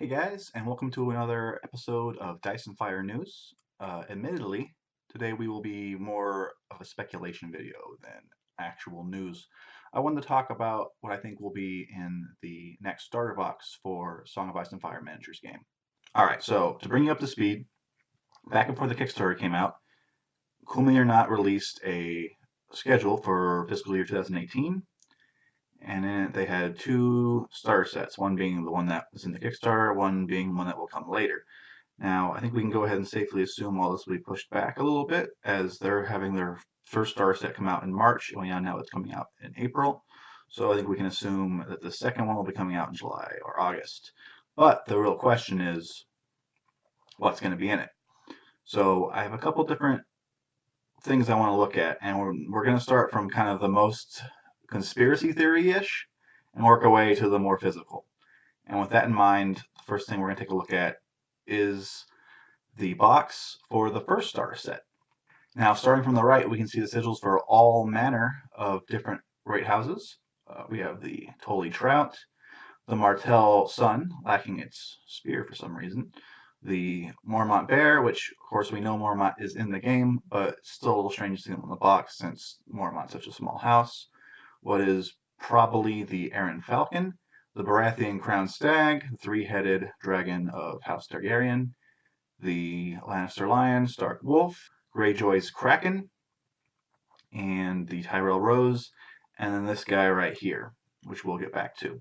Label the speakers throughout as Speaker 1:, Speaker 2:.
Speaker 1: Hey guys, and welcome to another episode of Dice and Fire News. Admittedly, today we will be more of a speculation video than actual news. I wanted to talk about what I think will be in the next starter box for Song of Ice and Fire Manager's game. Alright, so to bring you up to speed, back before the Kickstarter came out, Cool Mini or Not released a schedule for fiscal year 2018. And in it, they had two starter sets, one being the one that was in the Kickstarter, one being one that will come later. Now, I think we can go ahead and safely assume all this will be pushed back a little bit, as they're having their first starter set come out in March, and we now know it's coming out in April. So I think we can assume that the second one will be coming out in July or August. But the real question is, what's going to be in it? So I have a couple different things I want to look at, and we're going to start from kind of the most conspiracy theory-ish and work our way to the more physical. And with that in mind, the first thing we're going to take a look at is the box for the first starter set. Now, starting from the right, we can see the sigils for all manner of different rate houses. We have the Tully Trout, the Martell Sun, lacking its spear for some reason, the Mormont Bear, which of course we know Mormont is in the game, but still a little strange to see them on the box since Mormont's such a small house. What is probably the Aran Falcon, the Baratheon Crown Stag, the three-headed dragon of House Targaryen, the Lannister Lion, Stark Wolf, Greyjoy's Kraken, and the Tyrell Rose, and then this guy right here, which we'll get back to.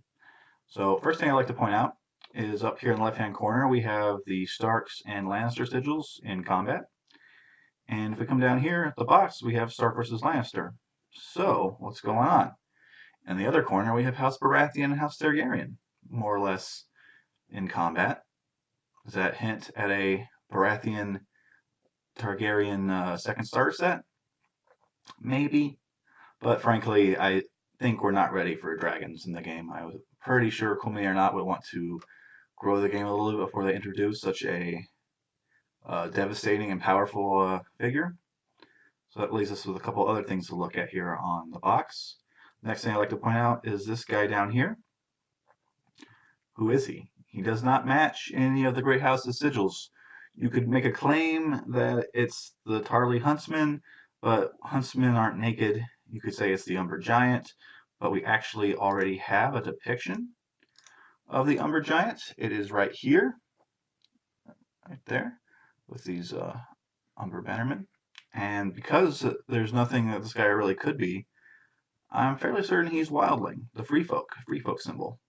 Speaker 1: So first thing I'd like to point out is up here in the left-hand corner, we have the Starks and Lannister sigils in combat. And if we come down here at the box, we have Stark versus Lannister. So what's going on? In the other corner, we have House Baratheon and House Targaryen, more or less in combat. Does that hint at a Baratheon Targaryen second starter set? Maybe. But frankly, I think we're not ready for dragons in the game. I was pretty sure Cool Mini or Not would want to grow the game a little bit before they introduce such a devastating and powerful figure. So that leaves us with a couple other things to look at here on the box. Next thing I'd like to point out is this guy down here. Who is he? He does not match any of the Great House's sigils. You could make a claim that it's the Tarly Huntsman, but huntsmen aren't naked. You could say it's the Umber Giant, but we actually already have a depiction of the Umber Giant. It is right here, right there, with these Umber Bannermen. And because there's nothing that this guy really could be, I'm fairly certain he's Wildling, the free folk symbol.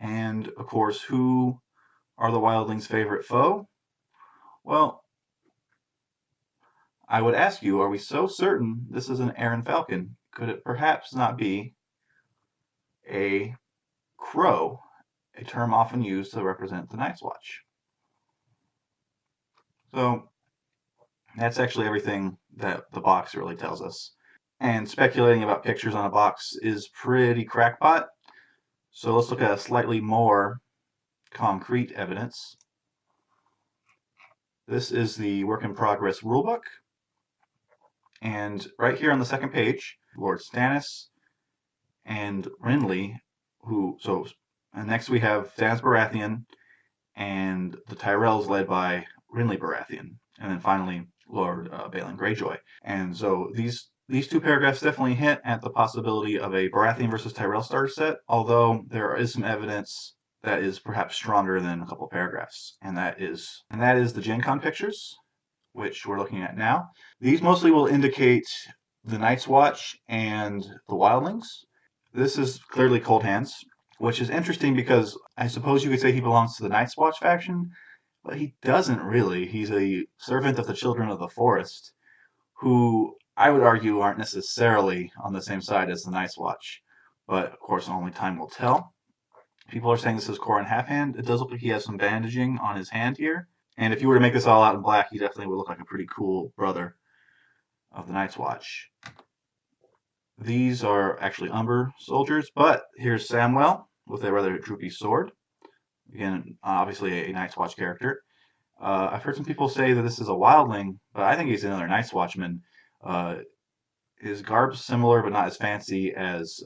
Speaker 1: And of course, who are the Wildlings' favorite foe? Well, I would ask you, are we so certain this is an Aran Falcon? Could it perhaps not be a crow, a term often used to represent the Night's Watch? So that's actually everything that the box really tells us. And speculating about pictures on a box is pretty crackpot. So let's look at a slightly more concrete evidence. This is the work in progress rulebook. And right here on the second page, Lord Stannis and Renly, and next we have Stannis Baratheon and the Tyrells led by Renly Baratheon, and then finally Lord Balon Greyjoy. And so these two paragraphs definitely hint at the possibility of a Baratheon versus Tyrell starter set, although there is some evidence that is perhaps stronger than a couple paragraphs, and that is the Gen Con pictures, which we're looking at now. These mostly will indicate the Night's Watch and the Wildlings. This is clearly Cold Hands, which is interesting because I suppose you could say he belongs to the Night's Watch faction, but he doesn't really. He's a servant of the Children of the Forest, who I would argue aren't necessarily on the same side as the Night's Watch. But of course, only time will tell. People are saying this is Corin Halfhand. It does look like he has some bandaging on his hand here. And if you were to make this all out in black, he definitely would look like a pretty cool brother of the Night's Watch. These are actually Umber soldiers, but here's Samwell with a rather droopy sword. Again, obviously a Night's Watch character. I've heard some people say that this is a Wildling, but I think he's another Night's Watchman. His garb's similar, but not as fancy as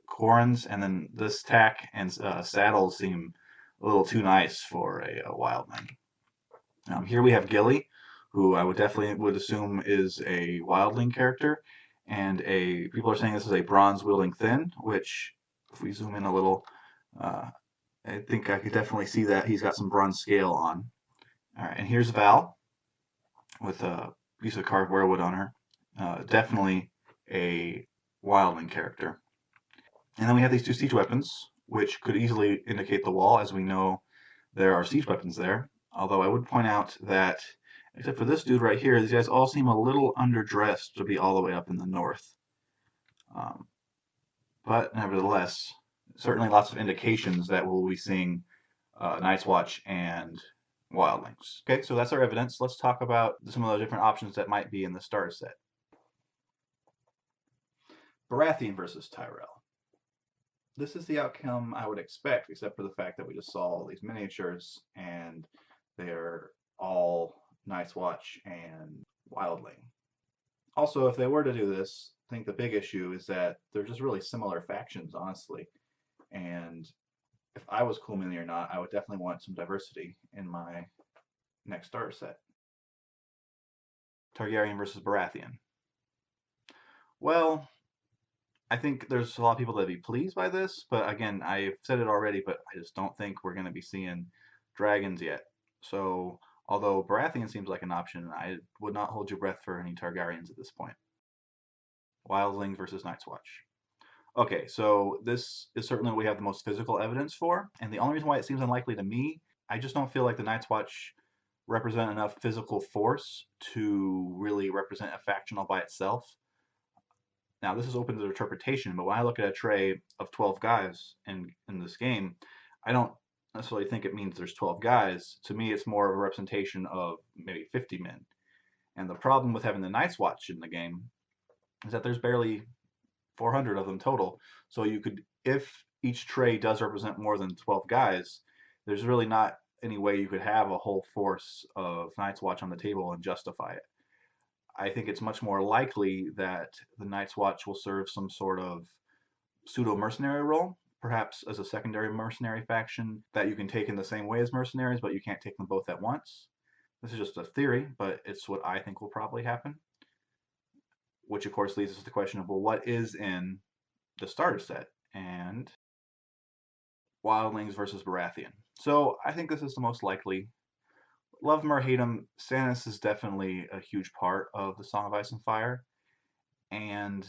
Speaker 1: Corin's, and then this tack and saddle seem a little too nice for a wildling. Here we have Gilly, who I would definitely would assume is a wildling character, and people are saying this is a bronze wielding Thin, which if we zoom in a little, uh, I think I could definitely see that he's got some bronze scale on. All right, and here's Val with a piece of carved werewood on her. Definitely a wildling character. And then we have these two siege weapons, which could easily indicate the wall, as we know there are siege weapons there. Although I would point out that, except for this dude right here, these guys all seem a little underdressed to be all the way up in the north. Um, but nevertheless, certainly lots of indications that we'll be seeing Night's Watch and Wildlings. Okay, so that's our evidence. Let's talk about some of the different options that might be in the starter set. Baratheon versus Tyrell. This is the outcome I would expect, except for the fact that we just saw all these miniatures and they're all Night's Watch and Wildling. Also, if they were to do this, I think the big issue is that they're just really similar factions, honestly. And if I was Cool Mini or not, I would definitely want some diversity in my next starter set. Targaryen versus Baratheon. Well, I think there's a lot of people that'd be pleased by this, but again, I've said it already, but I just don't think we're going to be seeing dragons yet. So, although Baratheon seems like an option, I would not hold your breath for any Targaryens at this point. Wildlings versus Night's Watch. Okay, so this is certainly what we have the most physical evidence for, and the only reason why it seems unlikely to me, I just don't feel like the Night's Watch represent enough physical force to really represent a faction all by itself. Now, this is open to interpretation, but when I look at a tray of 12 guys in this game, I don't necessarily think it means there's 12 guys. To me, it's more of a representation of maybe 50 men. And the problem with having the Night's Watch in the game is that there's barely 400 of them total. So you could, if each tray does represent more than 12 guys, there's really not any way you could have a whole force of Night's Watch on the table and justify it. I think it's much more likely that the Night's Watch will serve some sort of pseudo mercenary role, perhaps as a secondary mercenary faction that you can take in the same way as mercenaries, but you can't take them both at once. This is just a theory, but it's what I think will probably happen. Which, of course, leads us to the question of, well, what is in the starter set? And Wildlings versus Baratheon. So I think this is the most likely. Love him or hate him, Stannis is definitely a huge part of the Song of Ice and Fire. And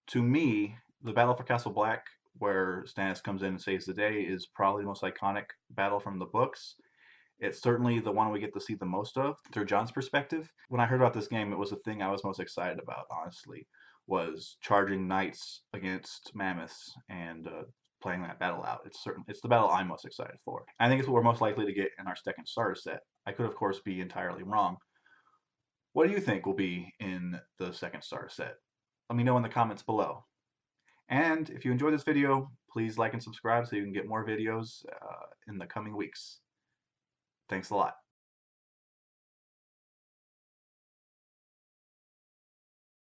Speaker 1: to me, the battle for Castle Black, where Stannis comes in and saves the day, is probably the most iconic battle from the books. It's certainly the one we get to see the most of through Jon's perspective. When I heard about this game, it was the thing I was most excited about, honestly, was charging knights against mammoths and playing that battle out. It's the battle I'm most excited for. I think it's what we're most likely to get in our second starter set. I could, of course, be entirely wrong. What do you think will be in the second starter set? Let me know in the comments below. And if you enjoyed this video, please like and subscribe so you can get more videos in the coming weeks. Thanks a lot.